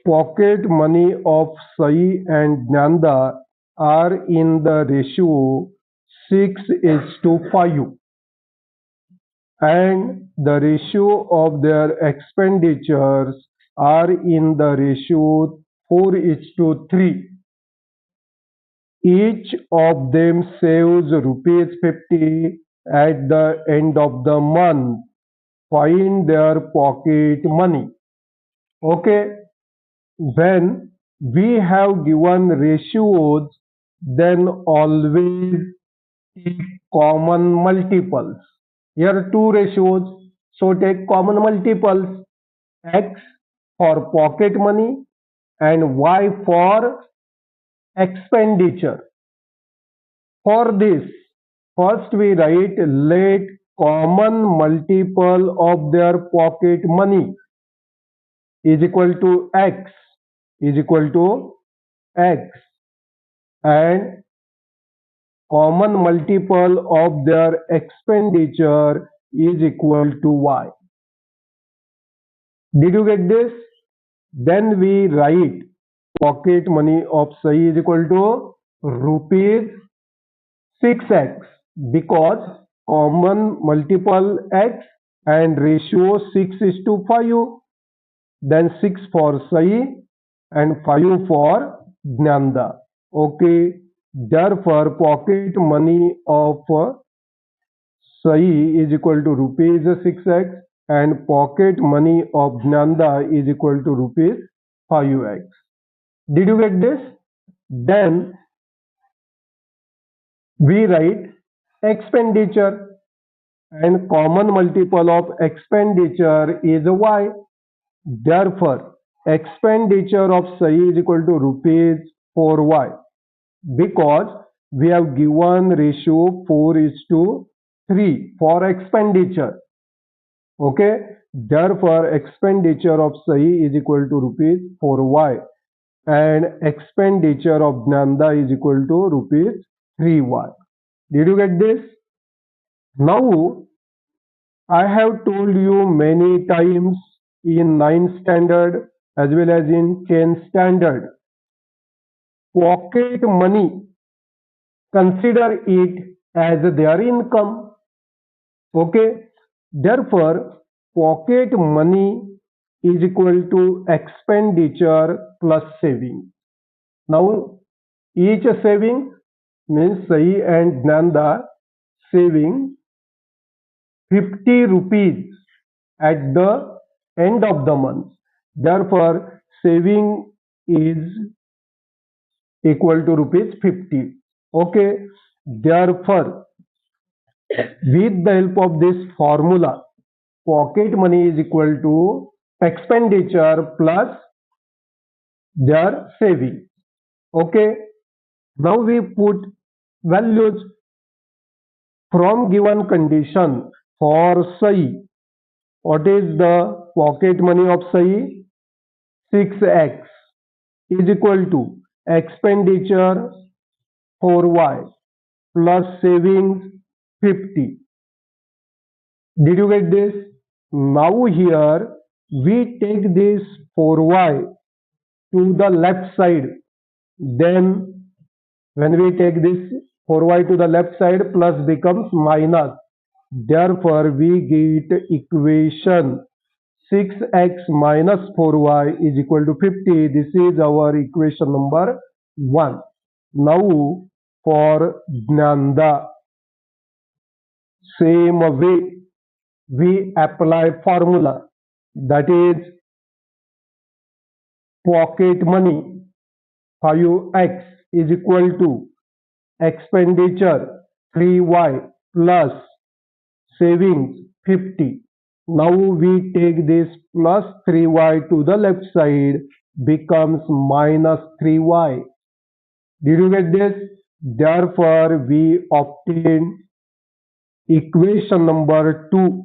pocket money of Saee and Dnyanada are in the ratio 6:5, and the ratio of their expenditures are in the ratio 4:3. Each of them saves rupees 50 at the end of the month. Find their pocket money. Okay, when we have given ratios, then always take common multiples. Here are two ratios, so take common multiples. X for pocket money and Y for expenditure. For this, first we write let common multiple of their pocket money is equal to X is equal to X, and common multiple of their expenditure is equal to Y. Did you get this? Then we write pocket money of Saee is equal to rupees 6x, because common multiple X and ratio 6:5. Then 6 for Saee and 5 for Dnyanada. Okay, therefore pocket money of Saee is equal to rupees 6x and pocket money of Dnyanada is equal to rupees 5x. Did you get this? Then we write expenditure, and common multiple of expenditure is Y. Therefore, expenditure of Saee is equal to rupees 4Y, because we have given ratio 4:3 for expenditure. Okay, therefore expenditure of Saee is equal to rupees 4Y and expenditure of Dnyanada is equal to rupees 3Y. Did you get this? Now, I have told you many times in 9th standard as well as in 10th standard, pocket money, consider it as their income. Okay, therefore pocket money is equal to expenditure plus saving. Now each saving means Saee and Dnyanada saving 50 rupees at the end of the month. Therefore saving is equal to rupees 50. Okay, therefore with the help of this formula, pocket money is equal to expenditure plus their saving. Okay, now we put values from given condition for Saee. What is the pocket money of Saee? 6x is equal to expenditure 4y plus savings 50. Did you get this? Now here we take this 4y to the left side. Then when we take this 4y to the left side, plus becomes minus. Therefore we get equation 6x minus 4y is equal to 50. This is our equation number 1. Now for Dnyanada, same way we apply formula, that is pocket money 5x is equal to expenditure 3y plus savings 50. Now we take this plus 3y to the left side, becomes minus 3y. Did you get this? Therefore we obtain equation number 2.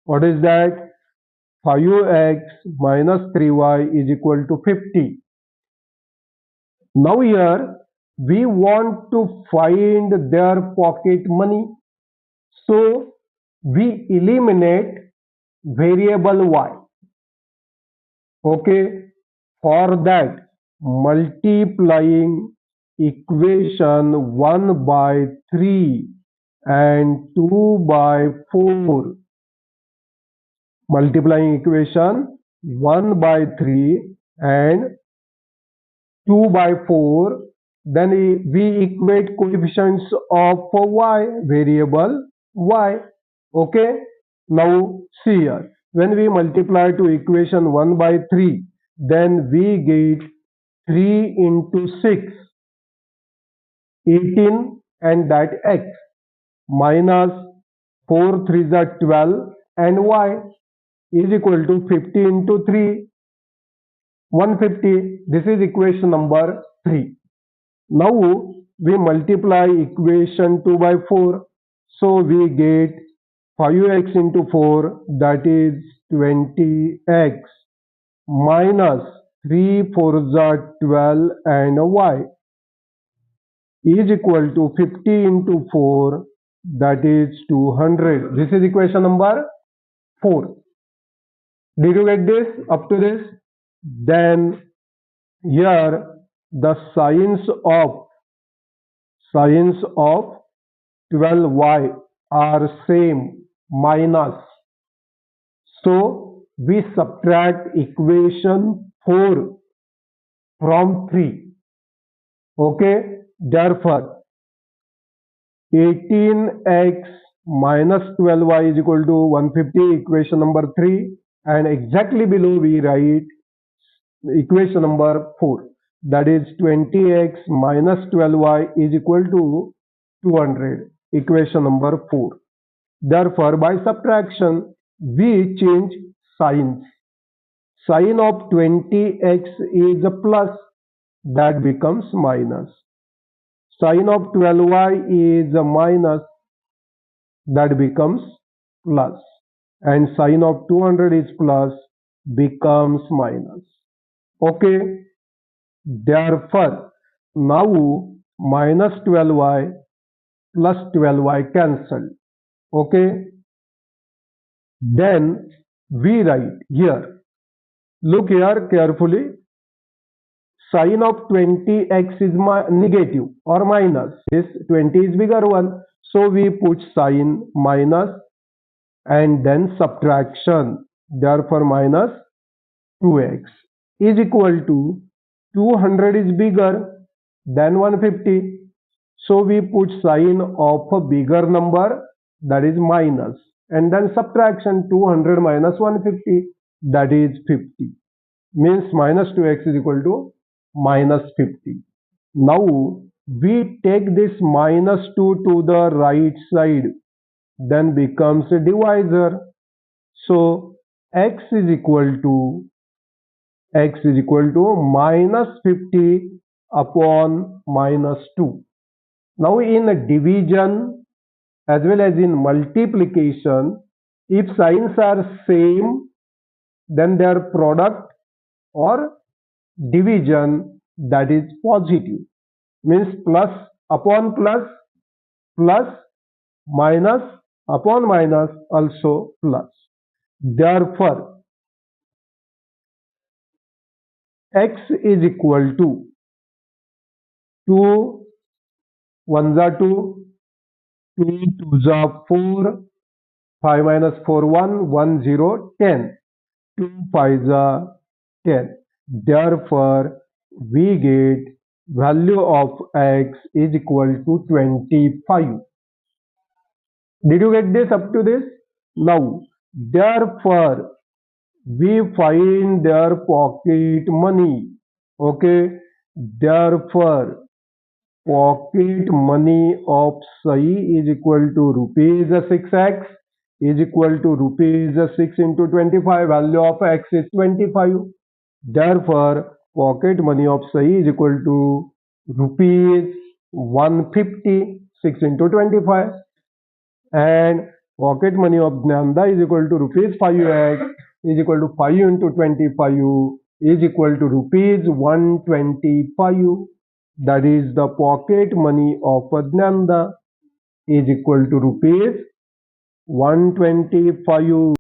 What is that? 5x minus 3y is equal to 50. Now here we want to find their pocket money. So we eliminate variable y. Okay. For that, multiplying equation 1 by 3 and 2 by 4. Multiplying equation 1 by 3 and 2 by 4. Then we equate coefficients of y, variable y. Okay. Now see here. When we multiply to equation 1 by 3, then we get 3 into 6, 18, and that x, minus 4 3s are 12, and y is equal to 50 into 3, 150. This is equation number 3. Now we multiply equation 2 by 4. So we get 5x into 4, that is 20x, minus 3 4s are 12, and y is equal to 50 into 4, that is 200. This is equation number 4. Did you get this up to this? Then here the signs of 12y are same, minus. So we subtract equation 4 from 3. Okay. Therefore 18x minus 12y is equal to 150, equation number 3, and exactly below we write equation number 4, that is 20x minus 12y is equal to 200, equation number 4. Therefore by subtraction we change signs. Sign of 20x is a plus, that becomes minus. Sign of 12y is a minus, that becomes plus, and sign of 200 is plus, becomes minus. Okay. Therefore now minus 12y plus 12y cancelled. Okay. Then we write here, look here carefully, sign of 20x is negative or minus. This 20 is bigger one, so we put sign minus and then subtraction. Therefore minus 2x is equal to 200 is bigger than 150. So we put sign of a bigger number, that is minus, and then subtraction 200 minus 150, that is 50. Means minus 2x is equal to minus 50. Now we take this minus 2 to the right side, then becomes a divisor. So x is equal to minus 50 upon minus 2. Now in division as well as in multiplication, if signs are same, then their product or division, that is positive. Means plus upon plus, plus minus upon minus, also plus. Therefore x is equal to 2 1s are 2, 2 2s are 4, 5 minus 4 1, 1 0 10, 2 5s are 10. Therefore we get value of x is equal to 25. Did you get this up to this? Now therefore we find their pocket money. Okay. Therefore pocket money of Saee is equal to rupees 6x is equal to rupees 6 into 25. Value of x is 25. Therefore pocket money of Saee is equal to rupees 150, 6 into 25, and pocket money of Dnyanada is equal to rupees 5x is equal to 5 into 25 is equal to rupees 125. That is the pocket money of Dnyanada is equal to rupees 125.